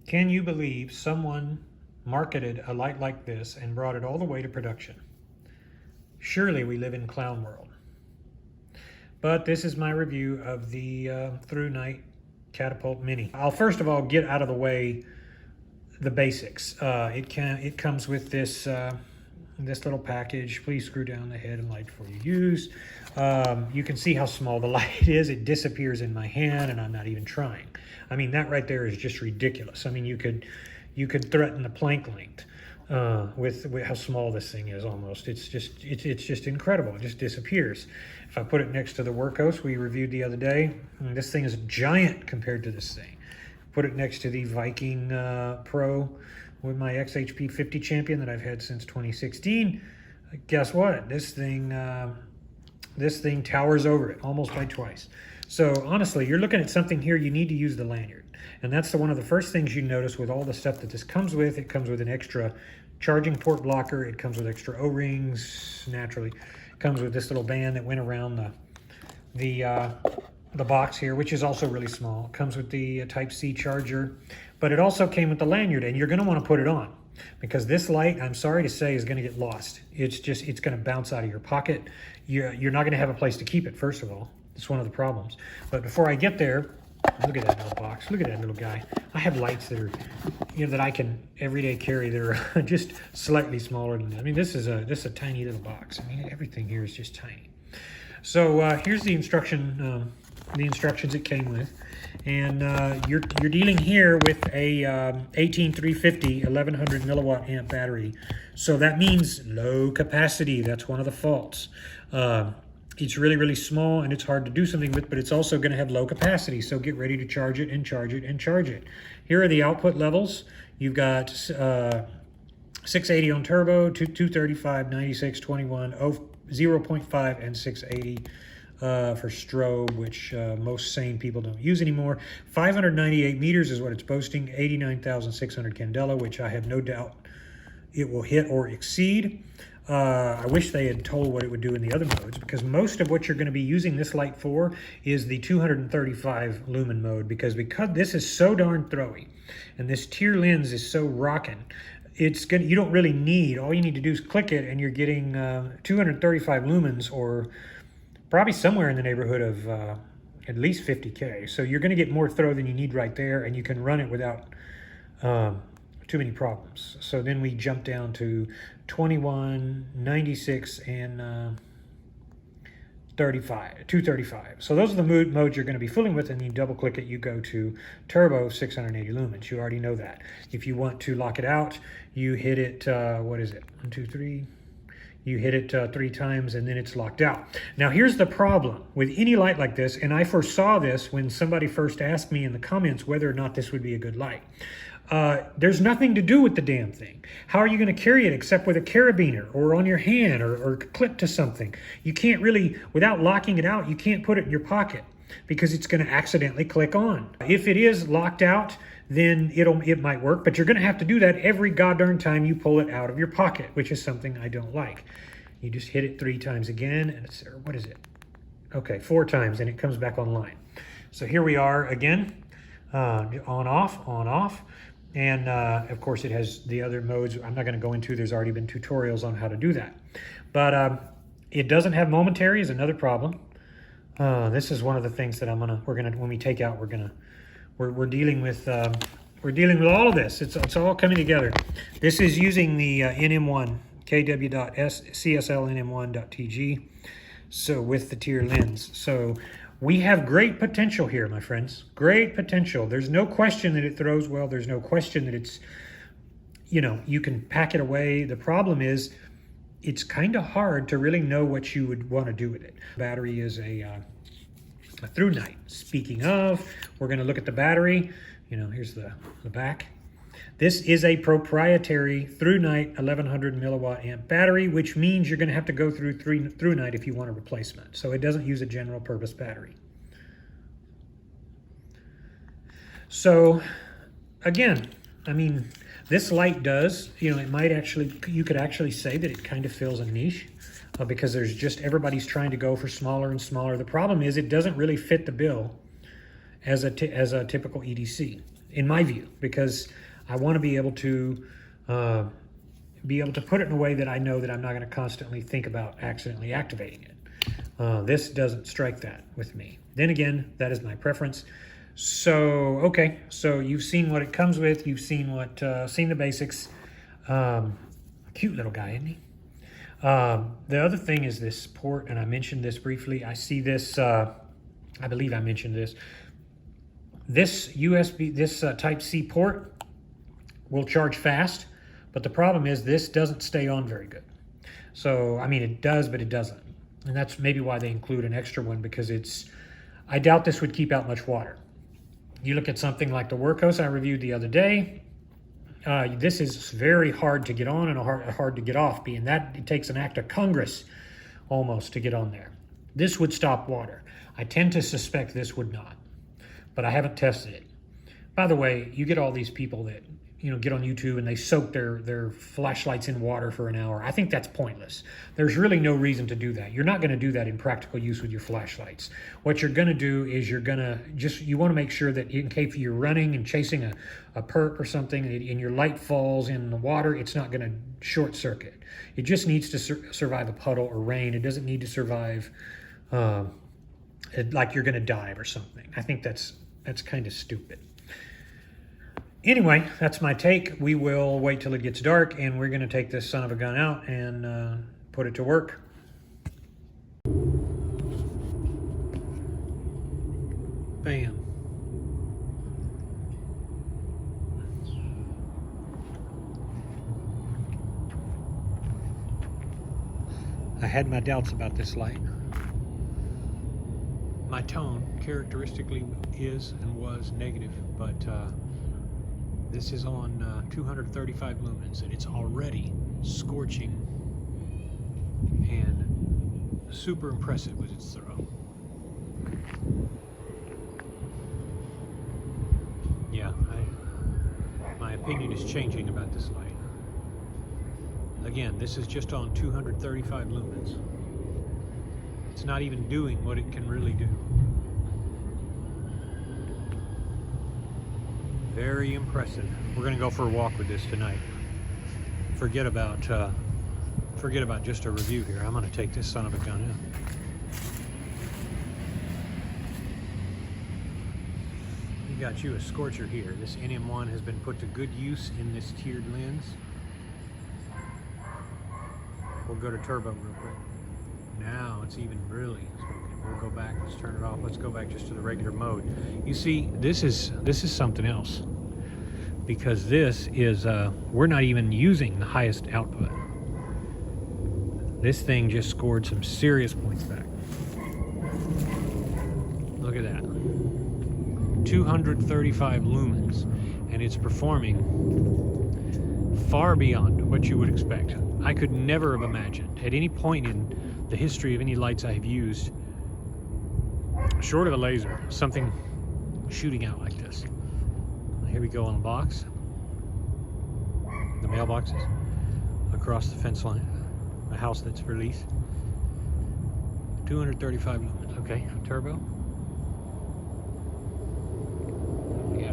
Can you believe someone marketed a light like this and brought it all the way to production? Surely we live in clown world. But this is my review of the Thrunite Catapult Mini. I'll first of all get out of the way the basics. It comes with this this little package. Please screw down the head and light before you use. You can see how small the light is. It disappears in my hand and I'm not even trying. I mean, that right there is just ridiculous. I mean, you could threaten the plank length with how small this thing is almost. It's just incredible. It just disappears. If I put it next to the Workhorse we reviewed the other day, this thing is giant compared to this thing. Put it next to the Viking Pro with my XHP 50 champion that I've had since 2016. Guess what? This thing towers over it almost by twice. So honestly, you're looking at something here, you need to use the lanyard. And that's one of the first things you notice with all the stuff that this comes with. It comes with an extra charging port blocker. It comes with extra O-rings, naturally. It comes with this little band that went around the box here, which is also really small. It comes with the Type-C charger, but it also came with the lanyard, and you're gonna wanna put it on because this light, I'm sorry to say, is gonna get lost. It's gonna bounce out of your pocket. You're not gonna have a place to keep it, first of all. It's one of the problems. But before I get there, look at that little box. Look at that little guy. I have lights that are, that I can everyday carry that are just slightly smaller than that. I mean, this is a tiny little box. I mean, everything here is just tiny. So here's the instructions it came with, and you're dealing here with a 18350 1100 milliwatt amp battery. So that means low capacity. That's one of the faults. It's really, really small and it's hard to do something with, but it's also going to have low capacity. So get ready to charge it and charge it and charge it. Here are the output levels. You've got 680 on turbo, 235, 96, 21, 0.5, and 680 for strobe, which most sane people don't use anymore. 598 meters is what it's boasting, 89,600 candela, which I have no doubt it will hit or exceed. I wish they had told what it would do in the other modes, because most of what you're going to be using this light for is the 235 lumen mode, because this is so darn throwy and this tier lens is so rocking. You don't really need, all you need to do is click it and you're getting 235 lumens, or probably somewhere in the neighborhood of at least 50K. So you're going to get more throw than you need right there, and you can run it without too many problems. So then we jump down to 21, 96, and 235. So those are the modes you're going to be fooling with, and you double click it, you go to turbo 680 lumens. You already know that. If you want to lock it out, you hit it, what is it? 1, 2, 3. You hit it 3 times and then it's locked out. Now here's the problem with any light like this, and I foresaw this when somebody first asked me in the comments whether or not this would be a good light. There's nothing to do with the damn thing. How are you going to carry it except with a carabiner or on your hand or clipped to something? You can't really, without locking it out, you can't put it in your pocket because it's going to accidentally click on. If it is locked out, then it might work, but you're going to have to do that every goddamn time you pull it out of your pocket, which is something I don't like. You just hit it 3 times again, and it's, what is it? Okay, 4 times, and it comes back online. So here we are again, on, off. And of course it has the other modes I'm not going to go into. There's already been tutorials on how to do that. But it doesn't have momentary is another problem. This is one of the things that when we take out, we're dealing with all of this. It's all coming together. This is using the NM1 kw.cslnm1.tg, so with the tier lens. So we have great potential here, my friends. Great potential. There's no question that it throws well. There's no question that it's, you can pack it away. The problem is it's kind of hard to really know what you would want to do with it. Battery is a Thrunite. Speaking of, we're going to look at the battery. Here's the back. This is a proprietary Thrunite 1100 milliwatt amp battery, which means you're going to have to go through Thrunite if you want a replacement. So it doesn't use a general purpose battery. So again, I mean, this light does, it might actually, you could actually say that it kind of fills a niche because everybody's trying to go for smaller and smaller. The problem is it doesn't really fit the bill as a typical EDC. in my view, because I want to be able to put it in a way that I know that I'm not going to constantly think about accidentally activating it. This doesn't strike that with me. Then again, that is my preference. So, okay, so you've seen what it comes with. You've seen seen the basics. Cute little guy, isn't he? The other thing is this port, and I mentioned this briefly. I see this, I believe I mentioned this. This USB, this Type-C port will charge fast, but the problem is this doesn't stay on very good. So, I mean, it does, but it doesn't. And that's maybe why they include an extra one, because I doubt this would keep out much water. You look at something like the Workhorse I reviewed the other day. This is very hard to get on and hard to get off, being that it takes an act of Congress almost to get on there. This would stop water. I tend to suspect this would not, but I haven't tested it. By the way, you get all these people that, you know, get on YouTube and they soak their flashlights in water for an hour. I think that's pointless. There's really no reason to do that. You're not going to do that in practical use with your flashlights. What you're going to do is you want to make sure that in case you're running and chasing a perp or something and your light falls in the water, it's not going to short circuit. It just needs to survive a puddle or rain. It doesn't need to survive like you're going to dive or something. I think that's kind of stupid. Anyway, that's my take. We will wait till it gets dark, and we're going to take this son of a gun out and put it to work. Bam. I had my doubts about this light. My tone characteristically is and was negative, but this is on 235 lumens, and it's already scorching and super impressive with its throw. Yeah, my opinion is changing about this light. Again, this is just on 235 lumens. It's not even doing what it can really do. Very impressive. We're going to go for a walk with this tonight. Forget about just a review here. I'm going to take this son of a gun out. You got you a scorcher here. This NM1 has been put to good use in this tiered lens. We'll go to turbo real quick. Now it's even really smoking. We'll go back. Let's turn it off. Let's go back just to the regular mode. You see, this is something else, because this is we're not even using the highest output. This thing just scored some serious points back. Look at that. 235 lumens, and it's performing far beyond what you would expect. I could never have imagined at any point in the history of any lights I have used, short of a laser, something shooting out like this. Here we go on the box. The mailboxes across the fence line. The house that's for lease. 235 lumens. Okay, turbo. Yeah,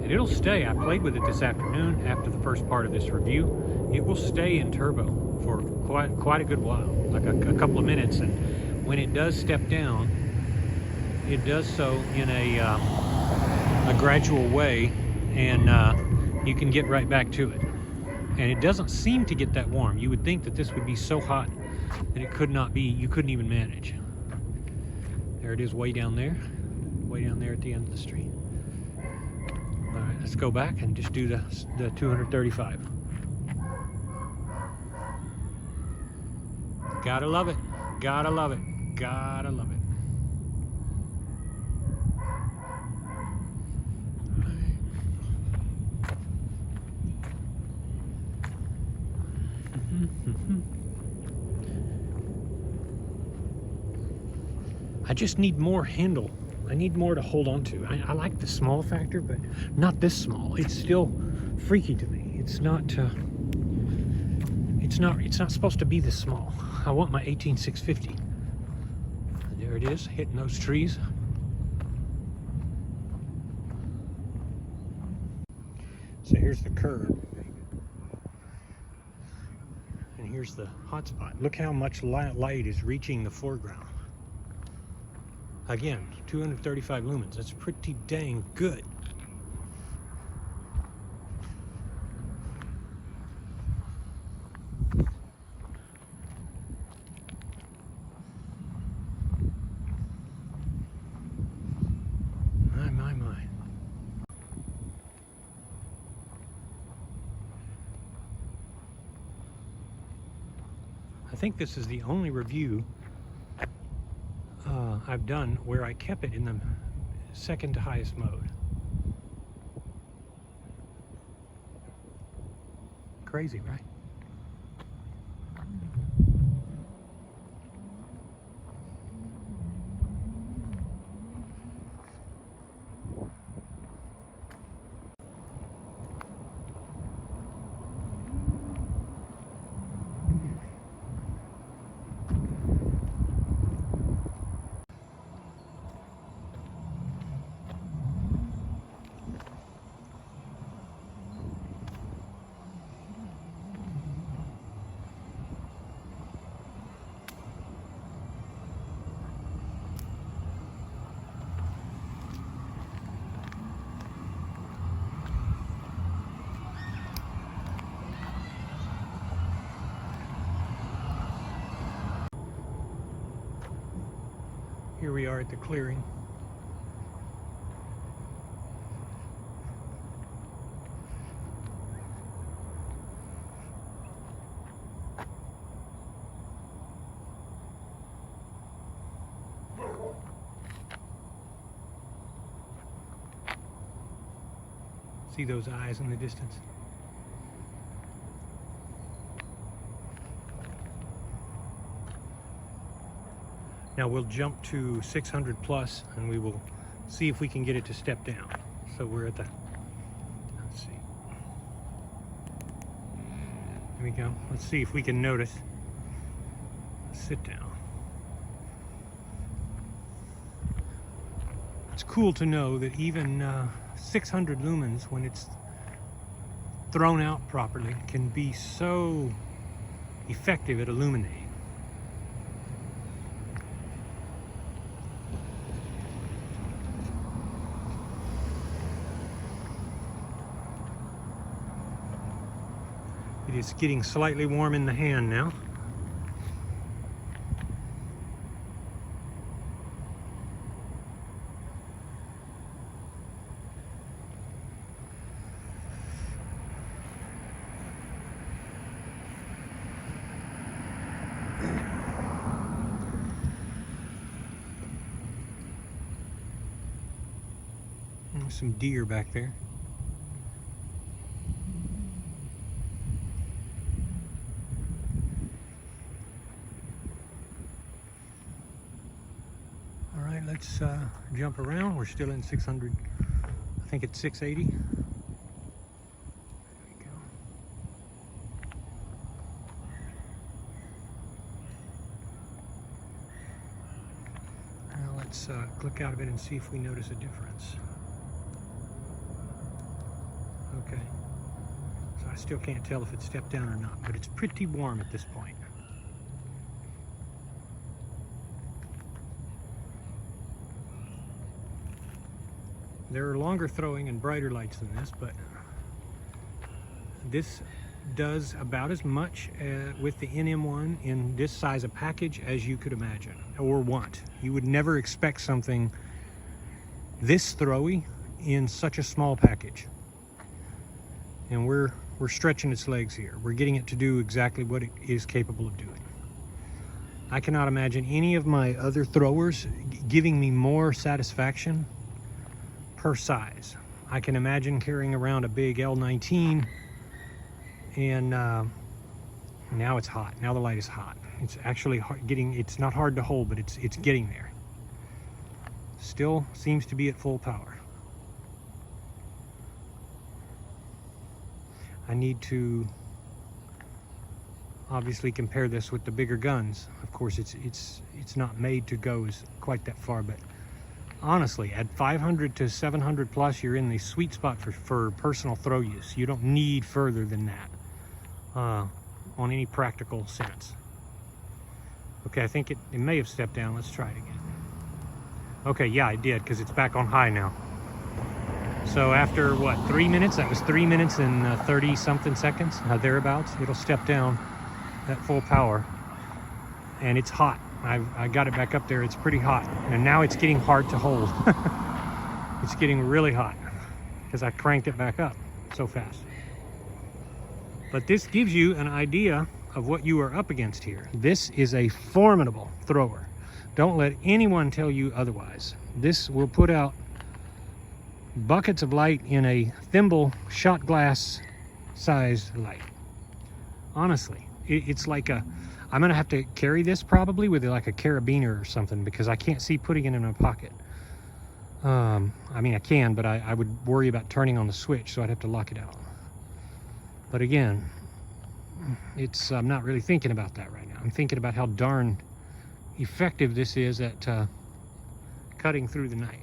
and it'll stay. I played with it this afternoon after the first part of this review. It will stay in turbo for quite a good while, like a couple of minutes, and when it does step down, it does so in a gradual way, and you can get right back to it. And it doesn't seem to get that warm. You would think that this would be so hot that it could not be, you couldn't even manage. There it is way down there at the end of the street. All right, let's go back and just do the 235. Gotta love it, gotta love it, gotta love it. I just need more handle. I need more to hold on to. I like the small factor, but not this small. It's still freaky to me. It's not supposed to be this small. I want my 18650. There it is, hitting those trees. So here's the curve. And here's the hot spot. Look how much light is reaching the foreground. Again, 235 lumens. That's pretty dang good. My. I think this is the only review I've done where I kept it in the second to highest mode. Crazy, right? Here we are at the clearing. See those eyes in the distance? Now we'll jump to 600 plus and we will see if we can get it to step down. So we're at the, let's see. Here we go. Let's see if we can notice. Sit down. It's cool to know that even 600 lumens, when it's thrown out properly, can be so effective at illuminating. It is getting slightly warm in the hand now. There's some deer back there. Let's jump around. We're still in 600. I think it's 680. There we go. Now let's click out of it and see if we notice a difference. Okay. So I still can't tell if it's stepped down or not, but it's pretty warm at this point. There are longer throwing and brighter lights than this, but this does about as much with the NM1 in this size of package as you could imagine or want. You would never expect something this throwy in such a small package. And we're stretching its legs here. We're getting it to do exactly what it is capable of doing. I cannot imagine any of my other throwers giving me more satisfaction per size. I can imagine carrying around a big L19 and now it's hot. Now the light is hot. It's actually it's not hard to hold, but it's getting there. Still seems to be at full power. I need to obviously compare this with the bigger guns. Of course, it's not made to go quite that far, but Honestly, at 500 to 700 plus, you're in the sweet spot for personal throw use. You don't need further than that on any practical sense. Okay, I think it may have stepped down. Let's try it again. Okay, yeah, it did, because it's back on high now. So after, what, 3 minutes? That was 3 minutes and 30-something seconds, thereabouts. It'll step down at full power. And it's hot. I got it back up there. It's pretty hot. And now it's getting hard to hold. It's getting really hot because I cranked it back up so fast. But this gives you an idea of what you are up against here. This is a formidable thrower. Don't let anyone tell you otherwise. This will put out buckets of light in a thimble shot glass sized light. Honestly, it's like a, I'm gonna have to carry this probably with like a carabiner or something because I can't see putting it in my pocket. I mean, I can, but I would worry about turning on the switch, so I'd have to lock it out. But again, I'm not really thinking about that right now. I'm thinking about how darn effective this is at cutting through the night.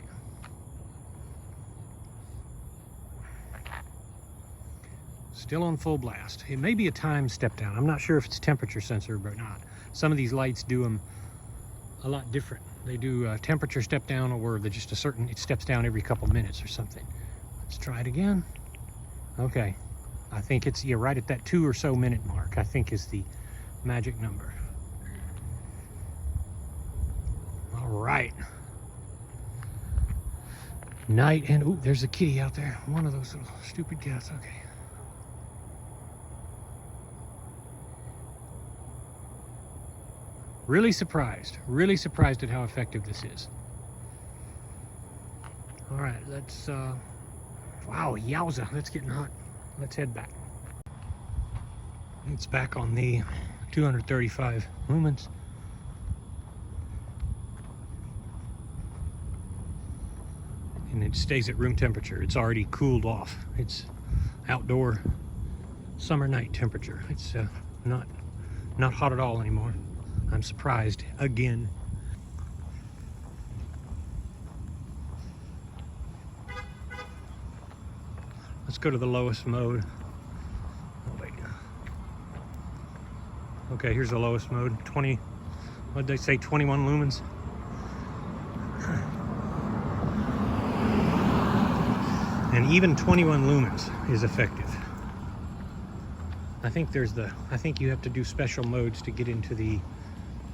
Still on full blast. It may be a time step down. I'm not sure if it's temperature sensor or not. Some of these lights do them a lot different. They do temperature step down, or they're just it steps down every couple minutes or something. Let's try it again. Okay. I think it's, yeah, right at that 2 or so minute mark, I think is the magic number. All right. Night, and ooh, there's a kitty out there. One of those little stupid cats. Okay. Really surprised at how effective this is. All right, let's, wow, yowza, that's getting hot. Let's head back. It's back on the 235 lumens. And it stays at room temperature. It's already cooled off. It's outdoor summer night temperature. It's not hot at all anymore. I'm surprised again. Let's go to the lowest mode. Oh, wait. Okay, here's the lowest mode. 20, what did they say, 21 lumens? And even 21 lumens is effective. I think you have to do special modes to get into the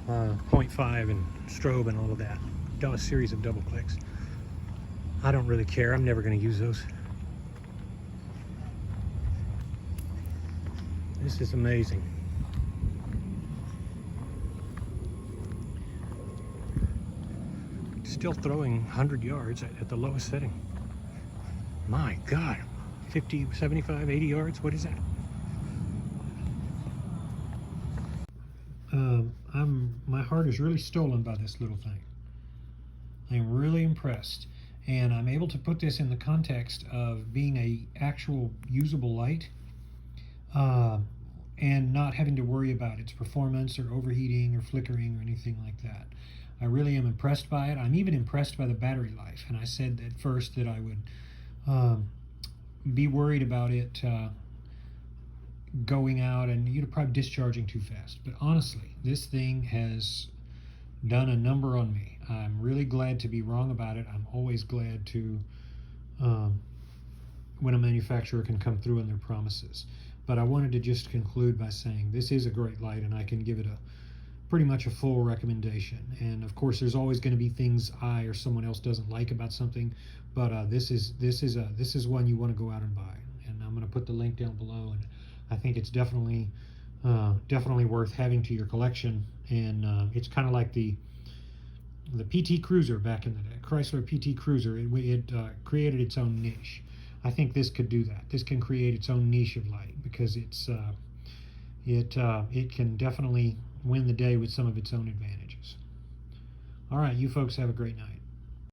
0.5 and strobe and all of that. Do a series of double clicks. I don't really care. I'm never going to use those. This is amazing. Still throwing 100 yards at the lowest setting. My God, 50, 75, 80 yards, what is that? My heart is really stolen by this little thing. I'm really impressed. And I'm able to put this in the context of being a actual usable light and not having to worry about its performance or overheating or flickering or anything like that. I really am impressed by it. I'm even impressed by the battery life. And I said at first that I would be worried about it going out and probably discharging too fast. But honestly, this thing has done a number on me. I'm really glad to be wrong about it. I'm always glad to when a manufacturer can come through on their promises. But I wanted to just conclude by saying this is a great light, and I can give it pretty much a full recommendation. And of course, there's always going to be things I or someone else doesn't like about something, but this is one you want to go out and buy. And I'm going to put the link down below, and I think it's definitely worth having to your collection. And it's kind of like the PT Cruiser back in the day, Chrysler PT Cruiser. It created its own niche. I think this could do that. This can create its own niche of light because it can definitely win the day with some of its own advantages. All right, you folks have a great night.